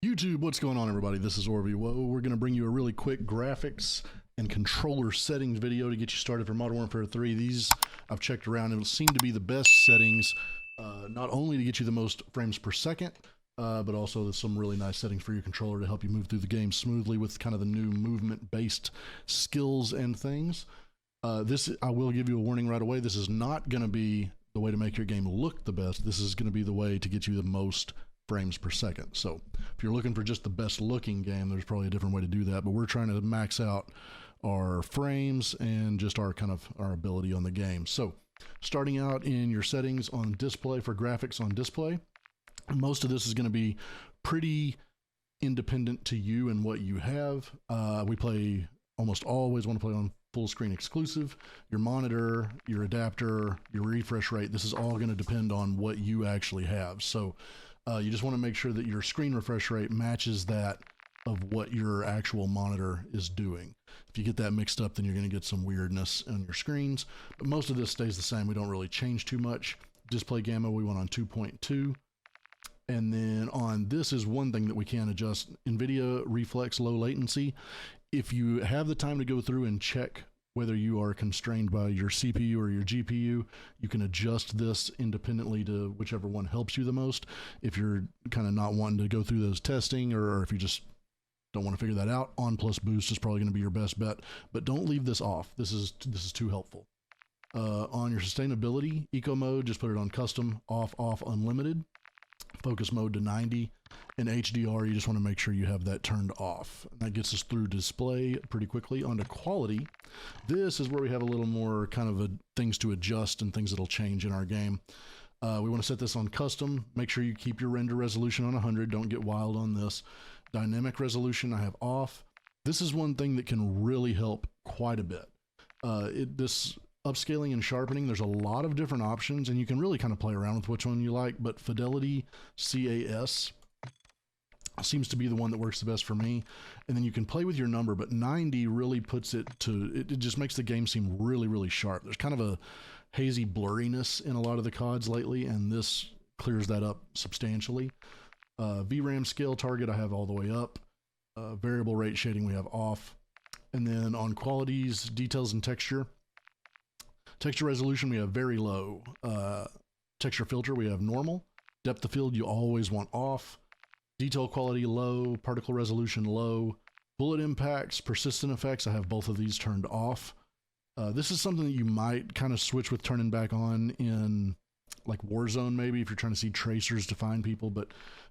YouTube, what's going on, everybody? This is OrvieWoah. We're going to bring you a really quick graphics and controller settings video to get you started for Modern Warfare 3. These I've checked around and seem to be the best settings, not only to get you the most frames per second, but also there's some really nice settings for your controller to help you move through the game smoothly with kind of the new movement-based skills and things. This, I will give you a warning right away, this is not going to be the way to make your game look the best. This is going to be the way to get you the most frames per second. So if you're looking for just the best looking game, there's probably a different way to do that, but we're trying to max out our frames and just our our ability on the game. So starting out in your settings on display for graphics on display, most of this is going to be pretty independent to you and what you have. We play almost always want to play on full screen exclusive. Your monitor, your adapter, your refresh rate, this is all going to depend on what you actually have. So you just want to make sure that your screen refresh rate matches that of what your actual monitor is doing. If you get that mixed up, then you're going to get some weirdness on your screens. But most of this stays the same. We don't really change too much. Display gamma, we went on 2.2. And then on this is one thing that we can adjust. NVIDIA Reflex Low Latency. If you have the time to go through and check whether you are constrained by your CPU or your GPU, you can adjust this independently to whichever one helps you the most. If you're kind of not wanting to go through those testing, or if you just don't want to figure that out, on plus boost is probably going to be your best bet, but don't leave this off. This is too helpful. On your sustainability, eco mode, just put it on custom, off, unlimited. Focus mode to 90, and HDR, you just want to make sure you have that turned off. And that gets us through display pretty quickly. Onto quality, this is where we have a little more kind of things to adjust and things that'll change in our game. We want to set this on custom. Make sure you keep your render resolution on 100. Don't get wild on this. Dynamic resolution I have off. This is one thing that can really help quite a bit. This upscaling and sharpening, there's a lot of different options, and you can really kind of play around with which one you like, but Fidelity CAS seems to be the one that works the best for me. And then you can play with your number, but 90 really puts it to, it just makes the game seem really sharp. There's kind of a hazy blurriness in a lot of the CODs lately, and this clears that up substantially. VRAM scale target I have all the way up. Variable rate shading we have off. And then on qualities, details and texture, texture resolution, we have very low. Texture filter, we have normal. Depth of field, you always want off. Detail quality, low. Particle resolution, low. Bullet impacts, persistent effects, I have both of these turned off. This is something that you might kind of switch with turning back on in like Warzone, maybe, if you're trying to see tracers to find people, but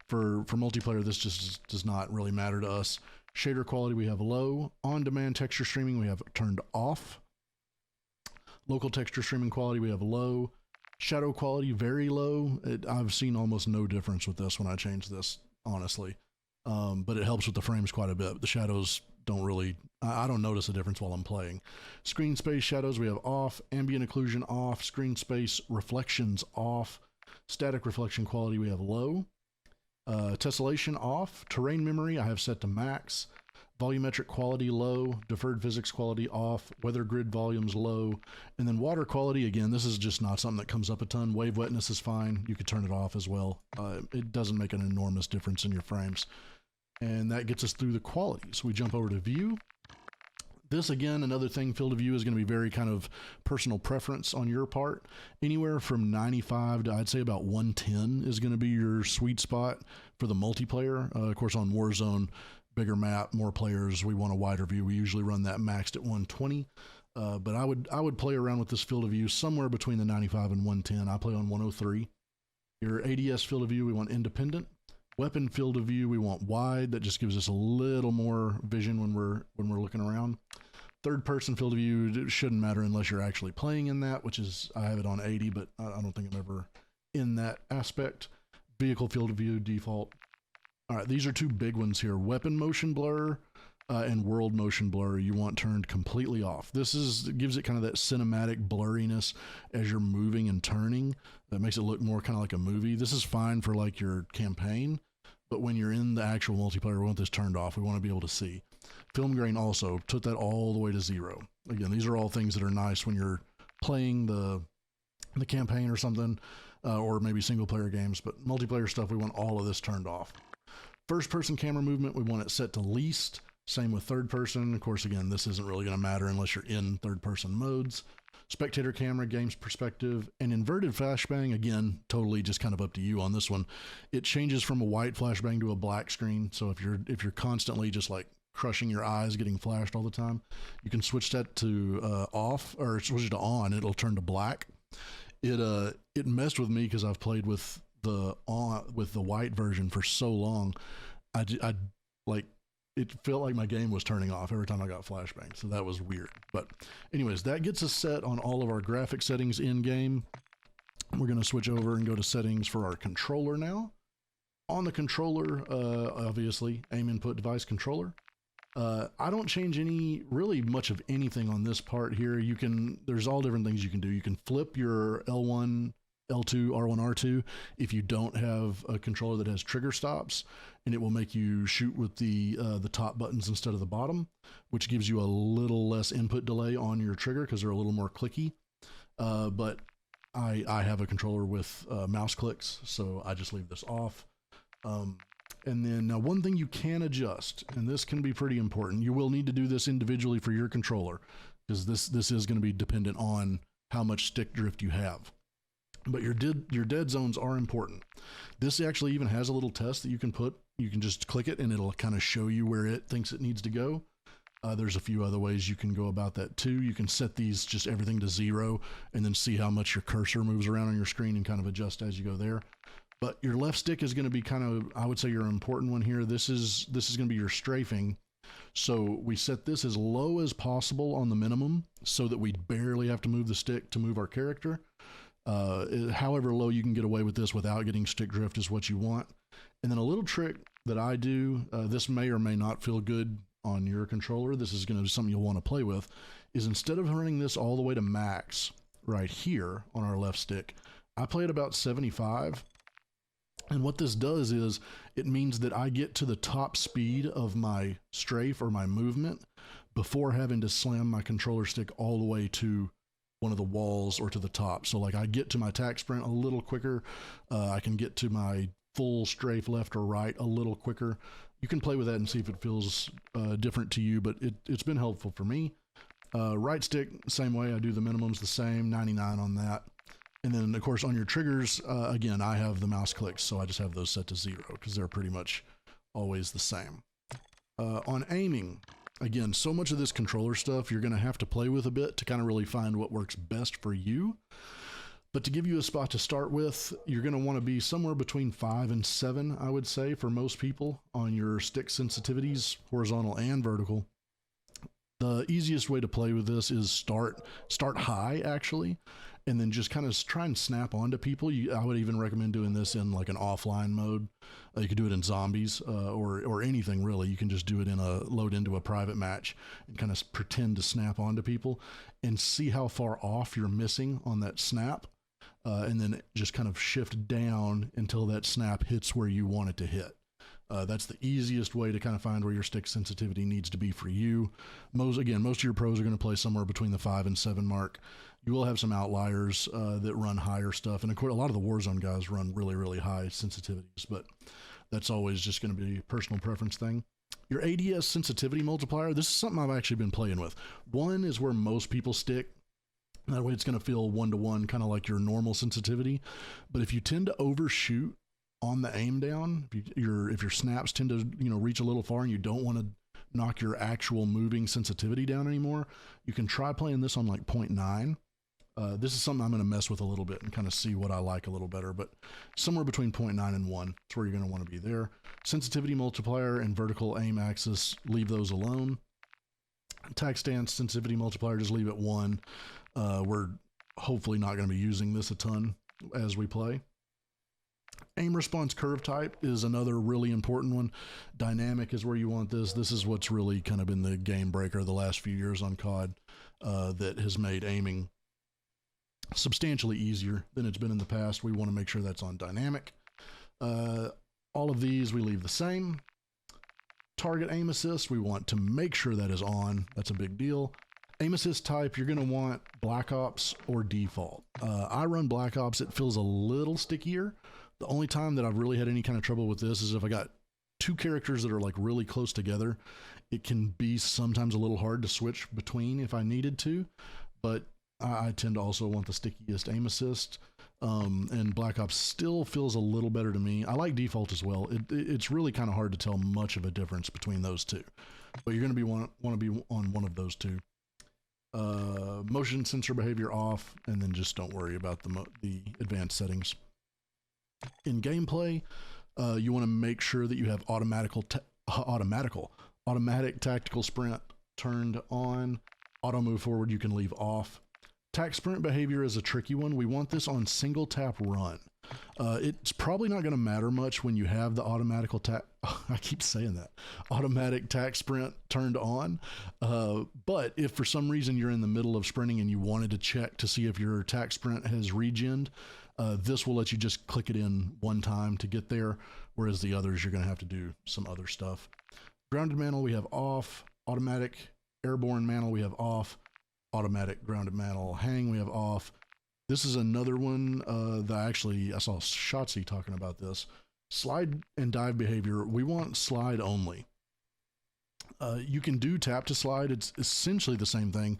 for multiplayer, this just does not really matter to us. Shader quality, we have low. On-demand texture streaming, we have turned off. Local texture streaming quality, we have low. Shadow quality, very low. I've seen almost no difference with this when I change this, honestly. But it helps with the frames quite a bit. The shadows don't really, I don't notice a difference while I'm playing. Screen space shadows, we have off. Ambient occlusion off. Screen space reflections off. Static reflection quality, we have low. Tessellation off. Terrain memory, I have set to max. Volumetric quality low, deferred physics quality off, weather grid volumes low, and then water quality, again, this is just not something that comes up a ton. Wave wetness is fine. You could turn it off as well. It doesn't make an enormous difference in your frames. And that gets us through the quality. So we jump over to view. This, again, another thing, field of view is going to be very kind of personal preference on your part. Anywhere from 95 to I'd say about 110 is going to be your sweet spot for the multiplayer. Of course, on Warzone, bigger map, more players, we want a wider view. We usually run that maxed at 120. But I would play around with this field of view somewhere between the 95 and 110. I play on 103. Your ADS field of view, we want independent. Weapon field of view, we want wide. That just gives us a little more vision when we're looking around. Third person field of view, it shouldn't matter unless you're actually playing in that, which is, I have it on 80, but I don't think I'm ever in that aspect. Vehicle field of view, default. All right, these are two big ones here. Weapon motion blur and world motion blur you want turned completely off. This gives it kind of that cinematic blurriness as you're moving and turning. That makes it look more kind of like a movie. This is fine for like your campaign, but when you're in the actual multiplayer, we want this turned off. We want to be able to see. Film grain also, took that all the way to 0. Again, these are all things that are nice when you're playing the campaign or something, or maybe single player games, but multiplayer stuff, we want all of this turned off. First person camera movement, we want it set to least. Same with third person. Of course, again, this isn't really going to matter unless you're in third person modes. Spectator camera, game's perspective, and inverted flashbang, again, totally just kind of up to you on this one. It changes from a white flashbang to a black screen. So if you're constantly just like crushing your eyes, getting flashed all the time, you can switch that to off, or switch it to on. It'll turn to black. It messed with me because I've played with the white version for so long. I like, it felt like my game was turning off every time I got flashbang, so that was weird. But anyways, that gets us set on all of our graphic settings in game. We're going to switch over and go to settings for our controller now. On the controller, obviously, aim input device controller. I don't change really much of anything on this part here. There's all different things you can do. You can flip your L1, L2, R1, R2 if you don't have a controller that has trigger stops, and it will make you shoot with the top buttons instead of the bottom, which gives you a little less input delay on your trigger because they're a little more clicky. But I have a controller with mouse clicks, so I just leave this off. And then now one thing you can adjust, and this can be pretty important. You will need to do this individually for your controller because this is going to be dependent on how much stick drift you have. But your dead zones are important. This actually even has a little test that you can put. You can just click it and it'll kind of show you where it thinks it needs to go. There's a few other ways you can go about that too. You can set these just everything to 0 and then see how much your cursor moves around on your screen and kind of adjust as you go there. But your left stick is going to be kind of, I would say, your important one here. This is going to be your strafing. So we set this as low as possible on the minimum so that we barely have to move the stick to move our character. However low you can get away with this without getting stick drift is what you want. And then a little trick that I do, this may or may not feel good on your controller. This is going to be something you'll want to play with, is instead of running this all the way to max right here on our left stick, I play at about 75. And what this does is it means that I get to the top speed of my strafe or my movement before having to slam my controller stick all the way to one of the walls or to the top. So like I get to my tack sprint a little quicker. I can get to my full strafe left or right a little quicker. You can play with that and see if it feels different to you, but it's been helpful for me. Right stick, same way. I do the minimums the same, 99 on that. And then, of course, on your triggers, again, I have the mouse clicks, so I just have those set to 0 because they're pretty much always the same. On aiming, again, so much of this controller stuff you're going to have to play with a bit to kind of really find what works best for you. But to give you a spot to start with, you're going to want to be somewhere between 5 and 7, I would say, for most people on your stick sensitivities, horizontal and vertical. The easiest way to play with this is start high, actually, and then just kind of try and snap onto people. I would even recommend doing this in like an offline mode. You could do it in zombies or anything really. You can just do it in load into a private match and kind of pretend to snap onto people and see how far off you're missing on that snap. And then just kind of shift down until that snap hits where you want it to hit. That's the easiest way to kind of find where your stick sensitivity needs to be for you. Most of your pros are going to play somewhere between the 5 and 7 mark. You will have some outliers that run higher stuff. And of course, a lot of the Warzone guys run really, really high sensitivities, but that's always just going to be a personal preference thing. Your ADS sensitivity multiplier, this is something I've actually been playing with. 1 is where most people stick. That way it's going to feel 1-to-1, kind of like your normal sensitivity. But if you tend to overshoot on the aim down, if your snaps tend to reach a little far and you don't want to knock your actual moving sensitivity down anymore, you can try playing this on like 0.9. This is something I'm going to mess with a little bit and kind of see what I like a little better, but somewhere between 0.9 and 1 is where you're going to want to be there. Sensitivity multiplier and vertical aim axis, leave those alone. Attack stance sensitivity multiplier, just leave it 1. We're hopefully not going to be using this a ton as we play. Aim response curve type is another really important one. Dynamic is where you want this. This is what's really kind of been the game breaker the last few years on COD that has made aiming substantially easier than it's been in the past. We want to make sure that's on dynamic. All of these we leave the same. Target aim assist, we want to make sure that is on. That's a big deal. Aim assist type, you're going to want Black Ops or default. I run Black Ops. It feels a little stickier. The only time that I've really had any kind of trouble with this is if I got two characters that are like really close together, it can be sometimes a little hard to switch between if I needed to, but I tend to also want the stickiest aim assist. And Black Ops still feels a little better to me. I like default as well. It's really kind of hard to tell much of a difference between those two, but you're going to want to be on one of those two. Motion sensor behavior off, and then just don't worry about the advanced settings. In gameplay, you want to make sure that you have automatic tactical sprint turned on. Auto move forward you can leave off. Tac sprint behavior is a tricky one. We want this on single tap run. It's probably not going to matter much when you have the automatic tac sprint turned on. But if for some reason you're in the middle of sprinting and you wanted to check to see if your tac sprint has regened, this will let you just click it in one time to get there, whereas the others you're going to have to do some other stuff. Grounded mantle we have off. Automatic airborne mantle we have off. Automatic grounded mantle hang we have off. This is another one that I saw Shotzi talking about this. Slide and dive behavior, we want slide only. You can do tap to slide, it's essentially the same thing,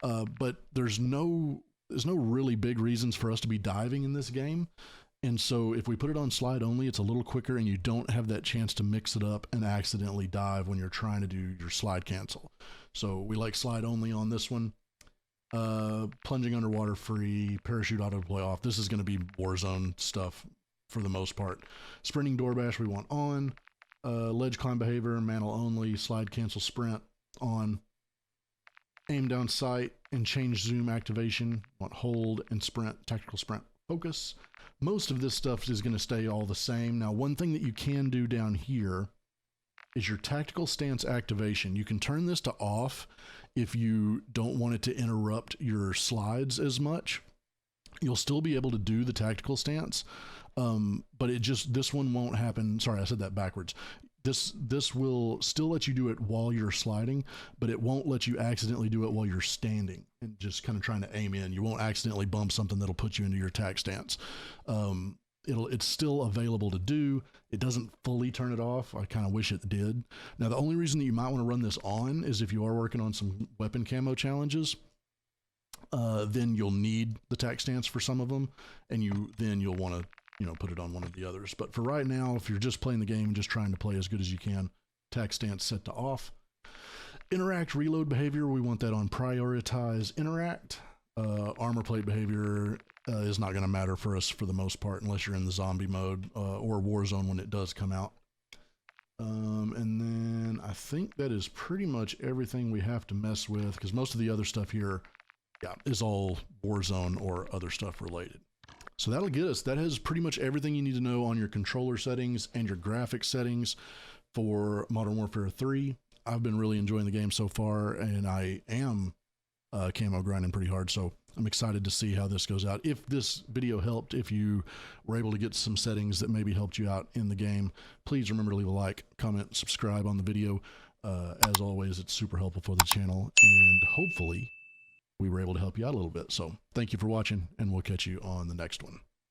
but there's no really big reasons for us to be diving in this game. And so if we put it on slide only, it's a little quicker and you don't have that chance to mix it up and accidentally dive when you're trying to do your slide cancel. So we like slide only on this one. Plunging underwater free, parachute auto deploy off. This is going to be Warzone stuff for the most part. Sprinting door bash we want on. Ledge climb behavior, mantle only, slide cancel sprint on. Aim down sight and change zoom activation, want hold and sprint, tactical sprint focus. Most of this stuff is going to stay all the same. Now, one thing that you can do down here is your tactical stance activation. You can turn this to off if you don't want it to interrupt your slides as much. You'll still be able to do the tactical stance, but this one won't happen. Sorry, I said that backwards. This will still let you do it while you're sliding, but it won't let you accidentally do it while you're standing and just kind of trying to aim in. You won't accidentally bump something that'll put you into your tac stance. It's still available to do. It doesn't fully turn it off. I kind of wish it did. Now, the only reason that you might want to run this on is if you are working on some weapon camo challenges. Then you'll need the tac stance for some of them, and you'll want to put it on one of the others. But for right now, if you're just playing the game and just trying to play as good as you can, tac stance set to off. Interact reload behavior, we want that on prioritize interact. Armor plate behavior is not going to matter for us for the most part unless you're in the zombie mode or Warzone when it does come out. And then I think that is pretty much everything we have to mess with, because most of the other stuff here is all Warzone or other stuff related. So that'll get us. That has pretty much everything you need to know on your controller settings and your graphics settings for Modern Warfare 3. I've been really enjoying the game so far, and I am camo grinding pretty hard, so I'm excited to see how this goes out. If this video helped, if you were able to get some settings that maybe helped you out in the game, please remember to leave a like, comment, subscribe on the video. As always, it's super helpful for the channel, and hopefully we were able to help you out a little bit. So thank you for watching, and we'll catch you on the next one.